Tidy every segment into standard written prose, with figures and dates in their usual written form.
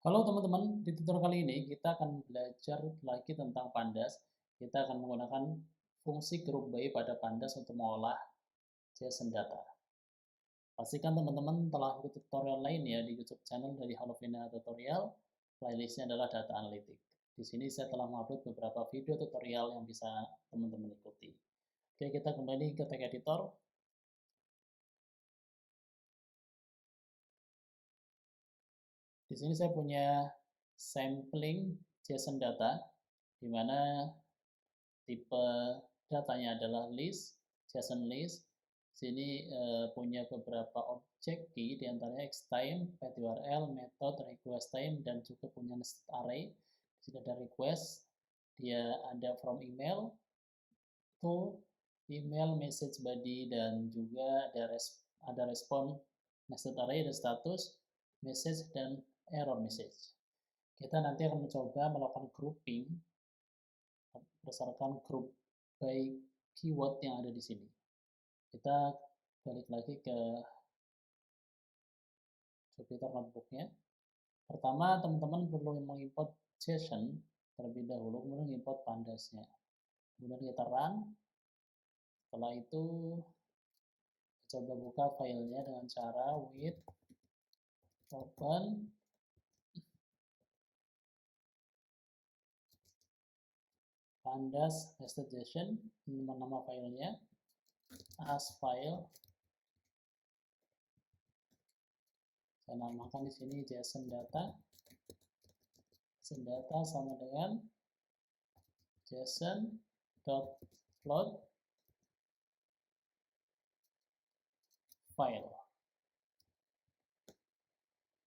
Halo teman-teman, di tutorial kali ini kita akan belajar lagi tentang Pandas. Kita akan menggunakan fungsi group by pada Pandas untuk mengolah JSON data. Pastikan teman-teman telah mengikuti tutorial lain ya di YouTube channel dari Halovina Tutorial. Playlistnya adalah Data Analytics. Di sini saya telah mengupload beberapa video tutorial yang bisa teman-teman ikuti. Oke, kita kembali ke tag editor. Di sini saya punya sampling JSON data, di mana tipe datanya adalah list, JSON list. Sini punya beberapa objek key, diantaranya xtime, path_url, method, request time, dan juga punya nested array. Di sini ada request, dia ada from email to email, message body, dan juga ada respon, nested array, ada status, message, dan error message. Kita nanti akan mencoba melakukan grouping berdasarkan group by keyword yang ada di sini. Kita balik lagi ke Jupyter Notebook-nya. Pertama, teman-teman perlu mengimport JSON terlebih dahulu, kemudian import Pandasnya. Kemudian kita run. Setelah itu, coba buka filenya dengan cara with open pandas nested JSON, nama filenya as file. Saya namakan di sini JSON data. JSON data sama dengan JSON.float file.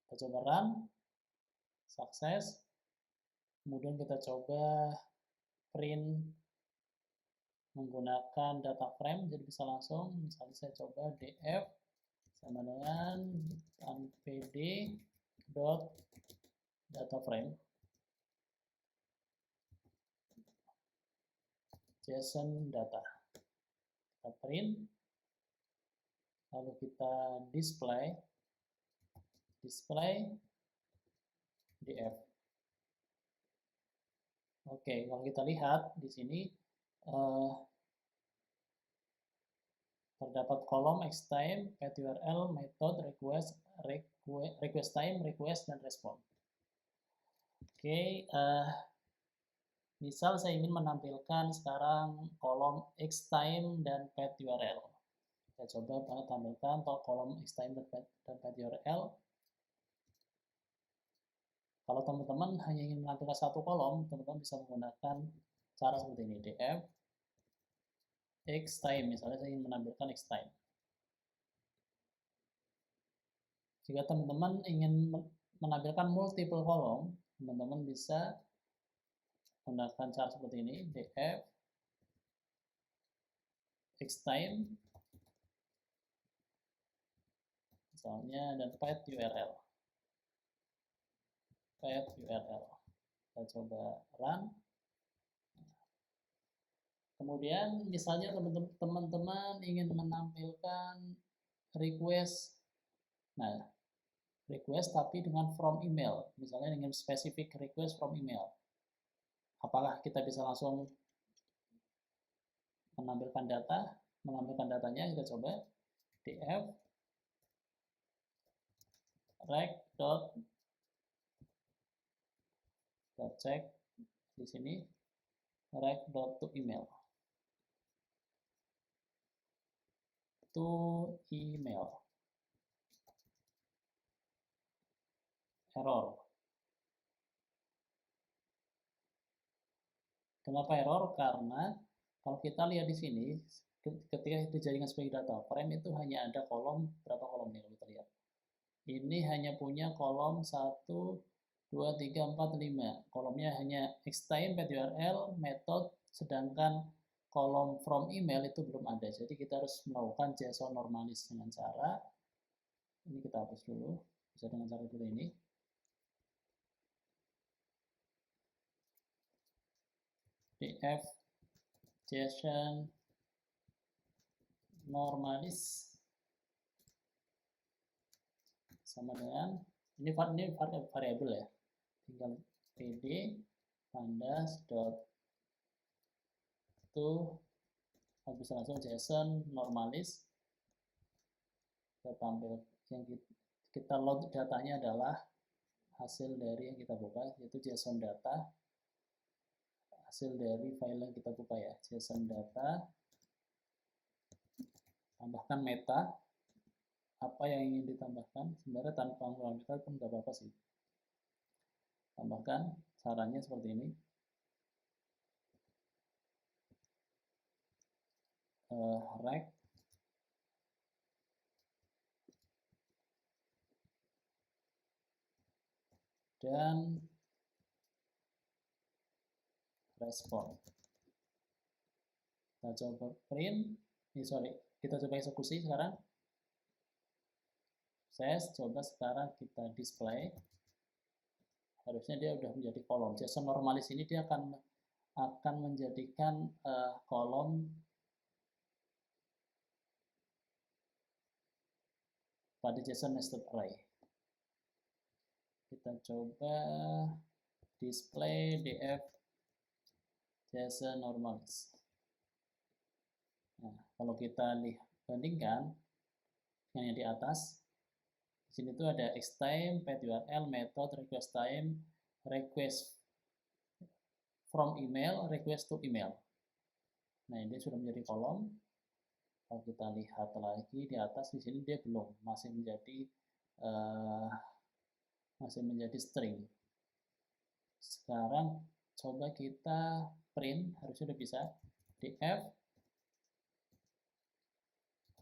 Kita coba run, sukses. Kemudian kita coba print menggunakan data frame, jadi bisa langsung. Misalnya saya coba df sama dengan pd dot data frame JSON data. Kita print, lalu kita display df. Oke, kalau kita lihat di sini terdapat kolom xtime, path_url, method, request time, request, dan respon. Oke, misal saya ingin menampilkan sekarang kolom xtime dan path_url. Saya coba tampilkan kolom xtime dan path_url. Kalau teman-teman hanya ingin menampilkan satu kolom, teman-teman bisa menggunakan cara seperti ini, df xtime. Misalnya saya ingin menampilkan xtime. Jika teman-teman ingin menampilkan multiple kolom, teman-teman bisa menggunakan cara seperti ini, df xtime, misalnya, dan path_url. Kita coba run. Kemudian misalnya teman-teman ingin menampilkan request. Nah, request tapi dengan from email. Misalnya ingin spesifik request from email. Apakah kita bisa langsung mengambilkan datanya? Kita coba df rec. Kita cek di sini rec.toEmail. Error. Kenapa error? Karena kalau kita lihat di sini, ketika dijadikan sebagai data frame itu hanya ada kolom, berapa kolom nih kalau kita lihat. Ini hanya punya kolom 1, 2, 3, 4, 5. Kolomnya hanya xtime, path_url, method, sedangkan kolom from email itu belum ada. Jadi kita harus melakukan JSON normalis dengan cara ini. Kita hapus dulu, bisa dengan cara seperti ini. df JSON normalis sama dengan ini variabel ya. tinggal pd pandas dot to bisa langsung JSON normalis kita tampil yang kita load datanya adalah hasil dari yang kita buka, yaitu JSON data, hasil dari file yang kita buka ya, JSON data, tambahkan meta, apa yang ingin ditambahkan, sebenarnya tanpa mengulang meta pun nggak apa-apa sih, tambahkan, caranya seperti ini, rect, dan respon. Kita coba print, kita coba eksekusi sekarang. Coba sekarang kita display. Harusnya dia udah menjadi kolom. JSON normalis ini dia akan menjadikan kolom pada JSON nested array. Kita coba display df JSON normalis. Nah, kalau kita bandingkan dengan yang di atas, di sini tuh ada xtime, path_url, method, request time, request from email, request to email. Nah, ini sudah menjadi kolom. Kalau kita lihat lagi di atas, di sini dia belum, masih menjadi string. Sekarang coba kita print, harusnya udah bisa, df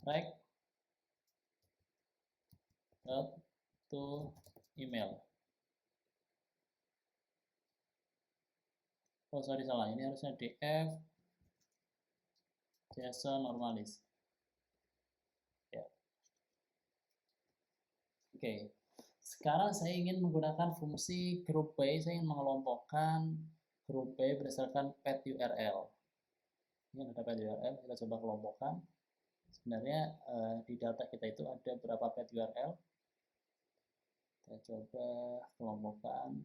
rect to email. Oh sorry, salah, ini harusnya df JSON normalis ya. Oke, sekarang saya ingin menggunakan fungsi group by. Saya ingin mengelompokkan group by berdasarkan path URL. Ini ada path URL, kita coba kelompokkan. Sebenarnya di data kita itu ada berapa path URL. Kita coba kelompokkan.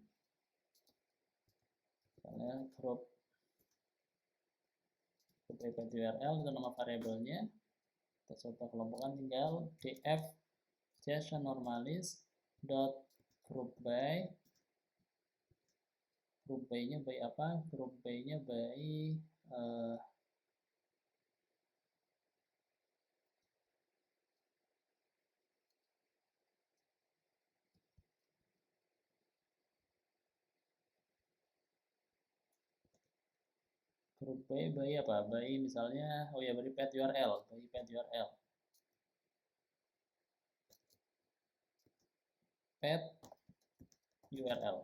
Misalnya group by path URL itu nama variabelnya. Kita coba kelompokkan, tinggal df JSON normalis dot group by. Group by-nya by apa? Group by-nya by group by apa? By misalnya, oh ya, by path URL, by path URL. Path URL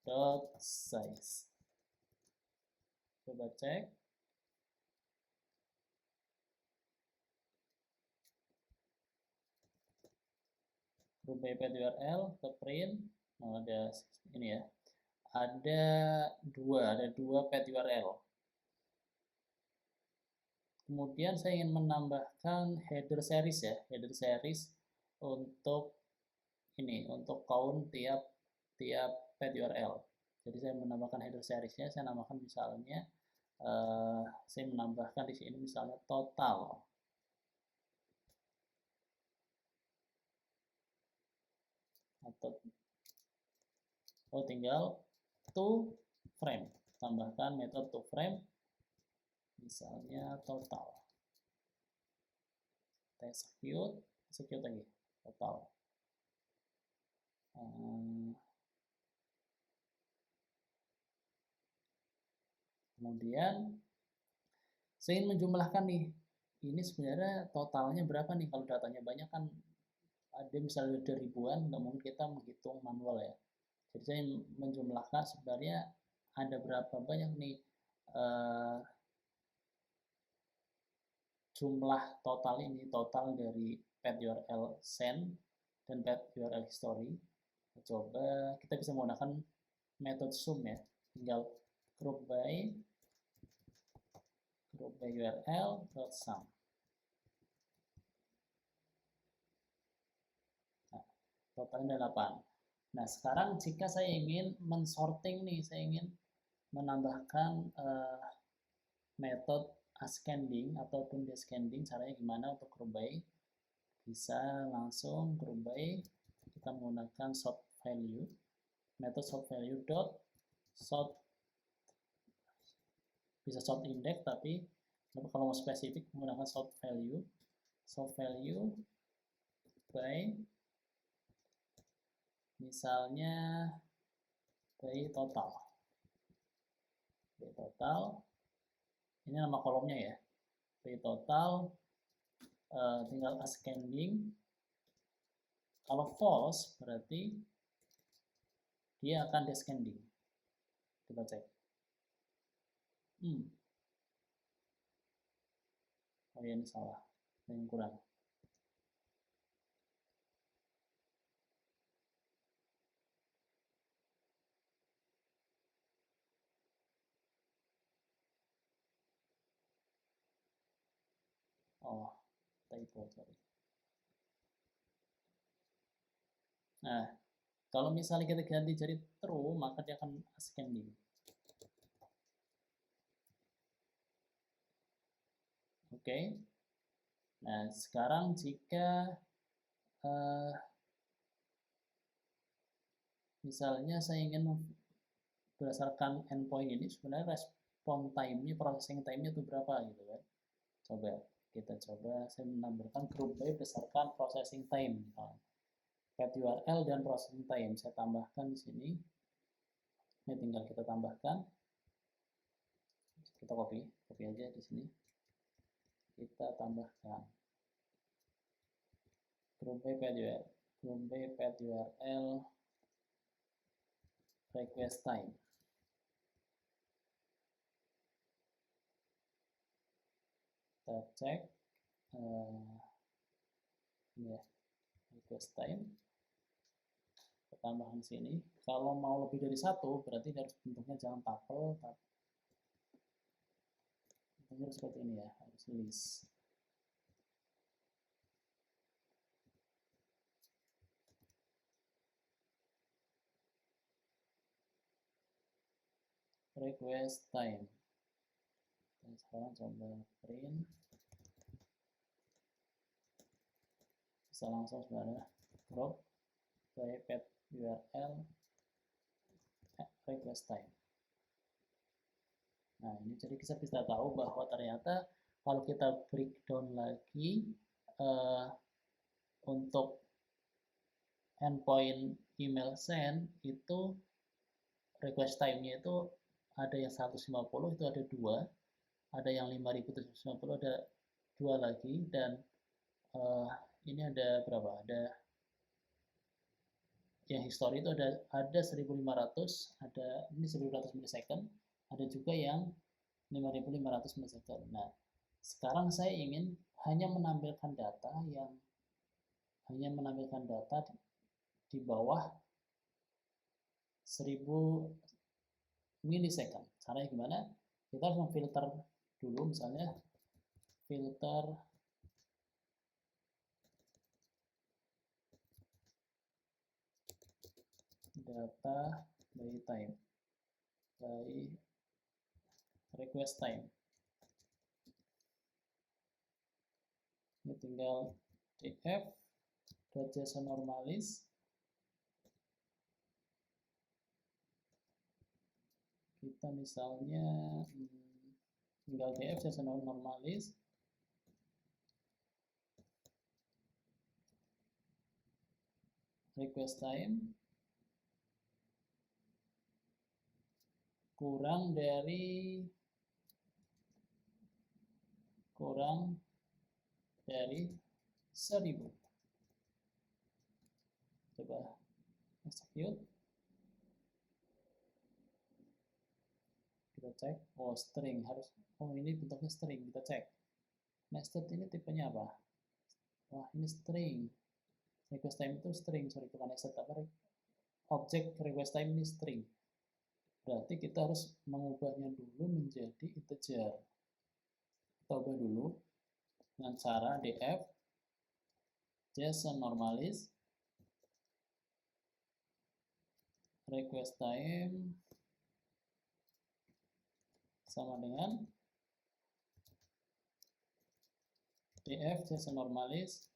dot size. Coba cek. Group by path URL, ke print. Nah, ada ini ya. Ada dua path URL. Kemudian saya ingin menambahkan header series ya, header series untuk ini, untuk count tiap path URL. Jadi saya menambahkan header seriesnya, saya namakan misalnya, saya menambahkan di sini misalnya total. Atau tinggal to frame, tambahkan metode to frame, misalnya total. Kita execute lagi, total. Kemudian saya ingin menjumlahkan nih, ini sebenarnya totalnya berapa nih? Kalau datanya banyak kan ada misalnya ada ribuan, nggak mungkin kita menghitung manual ya. Jadi saya menjumlahkan sebenarnya ada berapa banyak nih jumlah total ini, total dari path URL send dan path URL history. Coba kita bisa menggunakan metode sum ya, tinggal group by URL dot sum. Nah, totalnya ada 8. Nah, sekarang jika saya ingin mensorting nih, saya ingin menambahkan metode ascending ataupun descending, caranya gimana untuk group by? Bisa langsung group by, kita menggunakan sort value, metode sort value dot sort, bisa sort index, tapi kalau mau spesifik menggunakan sort value by misalnya by total. Ini nama kolomnya ya, by total, tinggal ascending. Kalau false berarti dia akan descending. Kita cek. Oh ya, ini salah, yang kurang. Oh, typo, sorry. Nah, kalau misalnya kita ganti jadi true, maka dia akan ascending. Oke. Nah, sekarang jika misalnya saya ingin berdasarkan endpoint ini, sebenarnya respon time-nya, processing time-nya itu berapa gitu kan. Coba kita coba, saya menambahkan group by berdasarkan processing time. Path URL dan processing time saya tambahkan di sini. Ini tinggal kita tambahkan. Kita copy aja di sini. Kita tambahkan group by path URL request time. Kita cek ya, request time. Kita tambahkan sini. Kalau mau lebih dari satu, berarti harus bentuknya jangan tuple, bentuknya seperti ini ya, harus list. Request time. Dan sekarang coba print. Bisa langsung sebenarnya group by path URL request time. Nah, ini jadi kita bisa tahu bahwa ternyata kalau kita breakdown lagi untuk endpoint email send itu request time-nya itu ada yang 150, itu ada 2, ada yang 5750, ada 2 lagi, dan ini ada berapa? Ada yang history itu ada 1500, ada ini 1500 milisecond, ada juga yang 5500 milisecond. Nah, sekarang saya ingin hanya menampilkan data di bawah 1000 milisecond. Caranya gimana? Kita harus memfilter dulu, misalnya filter data by time, by request time. Ini tinggal df.json normalis. Kita misalnya tinggal df.json normalis. Request time kurang dari 1000. Coba execute. Kita cek. Oh, string harus. Oh, ini bentuknya string. Kita cek. Nested ini tipenya apa? Wah, ini string. Request time itu string. Sorry, bukan nested. Apa? Objek request time ini string. Berarti kita harus mengubahnya dulu menjadi integer. Kita ubah dulu dengan cara df JSON normalis request time sama dengan df JSON normalis.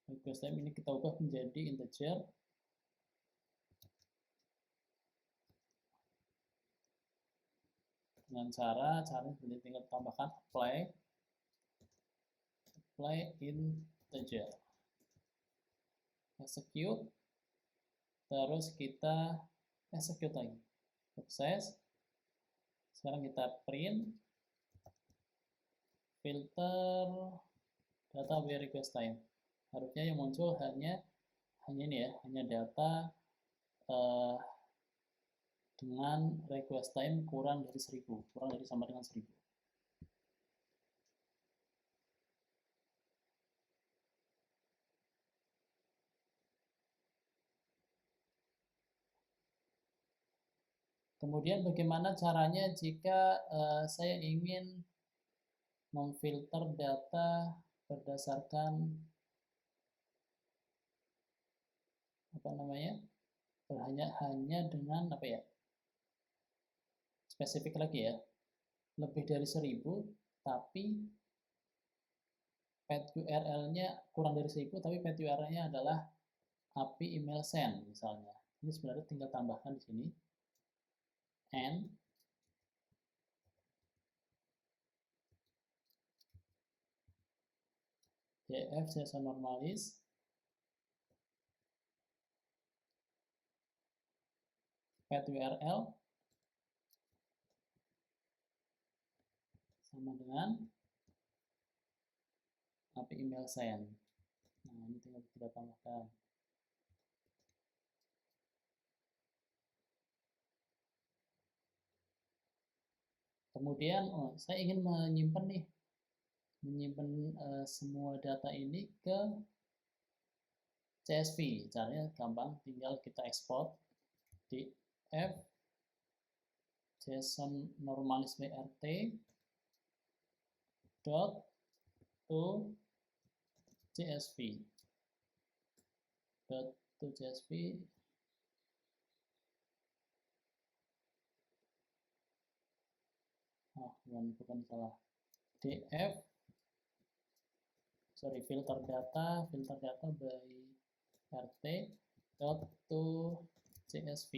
Request time ini kita ubah menjadi integer dengan caranya tinggal tambahkan apply integer, execute, terus kita execute lagi, sukses. Sekarang kita print filter data by request time. Harusnya yang muncul hanya ini ya, hanya data dengan request time kurang dari 1000, kurang dari sama dengan 1000. Kemudian bagaimana caranya jika saya ingin memfilter data berdasarkan hanya dengan spesifik lagi ya, lebih dari 1000 tapi path URL-nya kurang dari 1000 tapi path URL-nya adalah API email send misalnya. Ini sebenarnya tinggal tambahkan di sini and df JSON normalis path URL sama dengan API email send. Nah, ini tinggal kita tambahkan. Kemudian saya ingin menyimpan semua data ini ke CSV. Caranya gampang, tinggal kita ekspor di f JSON normalis wrt dot to CSV bukan salah, df filter data by rt dot to csv.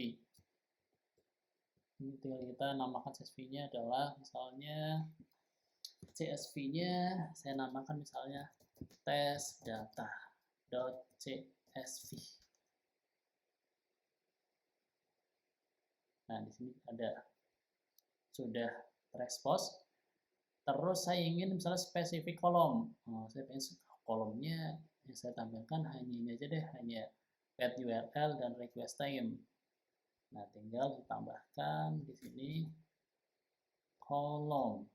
Ini tinggal kita namakan csv-nya adalah misalnya csv-nya saya namakan misalnya test data dot csv. Nah, di sini ada sudah terexpose. Terus saya ingin misalnya spesifik kolom. Saya pengen kolomnya yang saya tampilkan hanya ini aja deh, hanya path URL dan request time. Nah, tinggal ditambahkan di sini kolom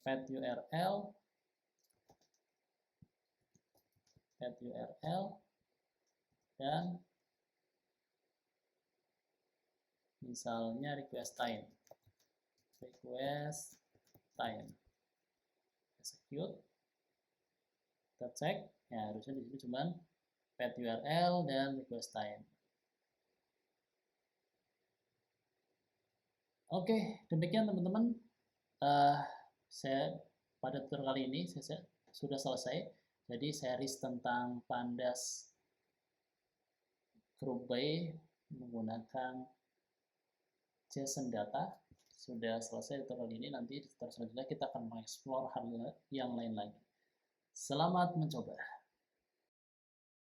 path URL dan misalnya request time, execute, kita cek, ya harusnya di sini cuman path URL dan request time. Oke, demikian teman-teman. Saya pada tutorial kali ini saya sudah selesai. Jadi series tentang Pandas Group by menggunakan JSON data sudah selesai tutorial ini. Nanti di tutorial selanjutnya kita akan mengeksplor hal yang lain lagi. Selamat mencoba.